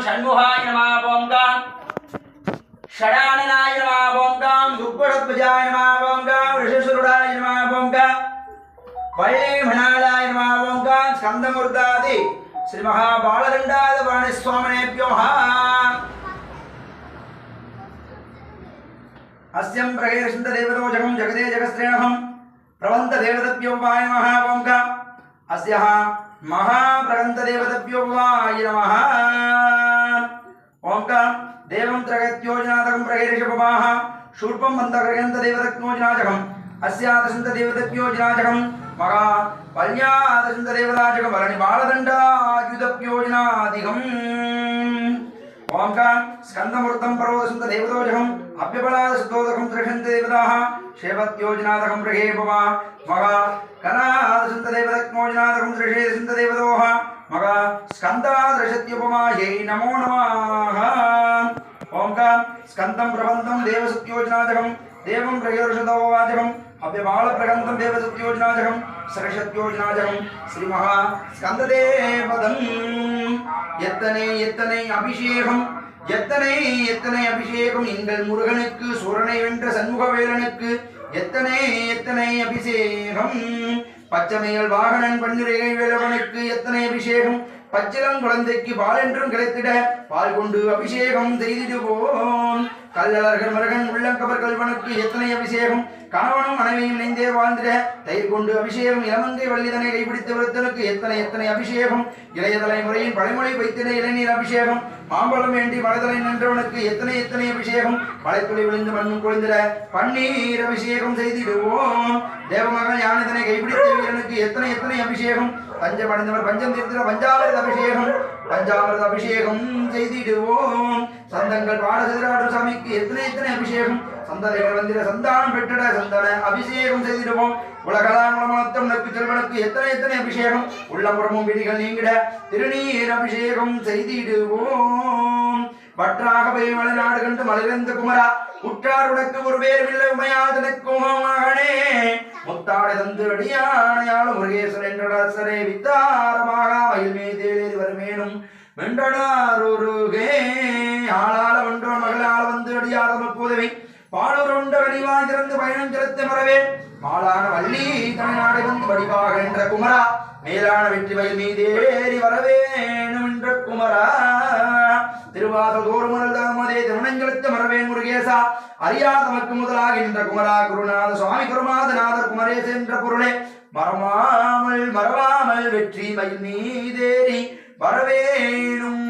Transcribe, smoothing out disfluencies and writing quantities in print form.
षण्मुखाय नमः ओम गां षडाननाय नमः ओम गां दुर्गुणध्वजाय नमः ओम गां ऋषिशुरुडाय नमः ओम गां वल्लीमणालाय नमः ओम गां स्कंदमूर्धादि श्री महाबालदंडाद वाणिस्वामिनेभ्यो अस्यं प्रगेरशन्त देवदोजकं जगदे जगस्त्रेणहं प्रवन्त देवतभ्यो वाय नमः ओम गां अस्यः महाप्रगन्त देवतभ्यो वाय नमः ओम गां देवं त्रगत्योजनादकं प्रगेरशपमाः शूर्पं मन्दगर्यन्त देवतज्ञोजनाजकम् अस्यादशन्त देवतज्ञोजनाजकं मगा पल्यादशन्त देवताजकं वरणि बालदण्डायुधप्योजनादिकम् ओम गां स्कंदमूर्तं पर्वतसन्त देवदोजकम् अभ्यबलादशतोदकं त्रिषन्त देवताः शेवत्योजनादकं प्रगेपमा मगा कनादशन्त देवतज्ञोजनादकं त्रिषेदशन्त देवदोः मगा स्कन्दादशत्युपमायै नमो नमः ओम गां स्कन्दं प्रबन्धं देवसत्योजनादकं देवं प्रगेरुषदोवाचकम् अभ्यबालप्रगन्तं देवसत्योजनादकं सरस्वत्योजनादकं श्रीमहा स्कन्ददेवदम् எத்தனை எத்தனை அபிஷேகம் எத்தனை எத்தனை அபிஷேகம் எங்கள் முருகனுக்கு சூரனை வென்ற சண்முகவேலனுக்கு எத்தனை எத்தனை அபிஷேகம் பச்சமையல் வாகனன் பன்னிரை வேலவனுக்கு எத்தனை அபிஷேகம் பச்சிலம் குழந்தைக்கு பால் என்றும் கிடைத்திட பால் கொண்டு அபிஷேகம் செய்திடுவோம் கல்லழகர் மருகன் உள்ளங்கவர் கல்வனுக்கு எத்தனை அபிஷேகம் கணவனும் மனைவியும் இணைந்தே வாழ்ந்திட தயிர் கொண்டு அபிஷேகம் இளமங்கை வள்ளிதனை கைப்பிடித்த விருத்தனுக்கு எத்தனை எத்தனை அபிஷேகம் இளைய தலைமுறையின் பழைமொழி வைத்திட இளநீர் அபிஷேகம் மாம்பழம் வேண்டி மலைதலை நின்றவனுக்கு எத்தனை எத்தனை அபிஷேகம் மலைத்துளி விழுந்து மண்ணும் கொழுந்திட பன்னீர் அபிஷேகம் செய்திடுவோம் தேவமகன் யானதனை கைப்பிடித்த வீரனுக்கு எத்தனை எத்தனை அபிஷேகம் பஞ்சம் அடைந்தவர் பஞ்சம் தீர்த்திட பஞ்சாமிரத அபிஷேகம் செய்திடுவோம் சந்தங்கள் பாடசிதராடு சாமிக்கு எத்தனை எத்தனை அபிஷேகம் சந்ததிகள் வந்திர சந்தானம் பெற்றிட சந்தன அபிஷேகம் செய்திடுவோம் உலகலாமலமத்தம் நக்கு செல்வனுக்கு எத்தனை எத்தனை அபிஷேகம் உள்ளப்புறமும் விதிகள் நீங்கிட திருநீர் அபிஷேகம் செய்திடுவோம் வற்றாக போய் மலைநாடு கண்டு மலைந்த குமரா உற்றார் உனக்கு ஒரு வேறுமில்லை உமையாதனுக்கும் மகனே முத்தாடை தந்து அடியானையாலும் முருகேசன் என்றே வித்தாரமாக மயில் மீதேறி வருமேனும் வென்றனார் ஒருகே ஆளால வென்றோன் மகளால் வந்து அடியாரம் போதவை பாலூர் உண்ட வடிவாய் திறந்து பயணம் செலுத்த மறவே மாலான வள்ளி தமிழ்நாடு வந்து வடிவாக என்ற குமரா மேலான வெற்றி வயல் மீதேறி வரவேணும் என்ற குமரா திருவாசல் தோறுமுதல் தாமதே திருமணஞ்செலுத்த மறவேன் முருகேசா அறியாதமக்கு முதலாகின்ற குமரா குருநாத சுவாமி குருநாதநாதர் குமரேச என்ற பொருளே மறவாமல் வெற்றி மயில் மீதேறி வரவேணும்.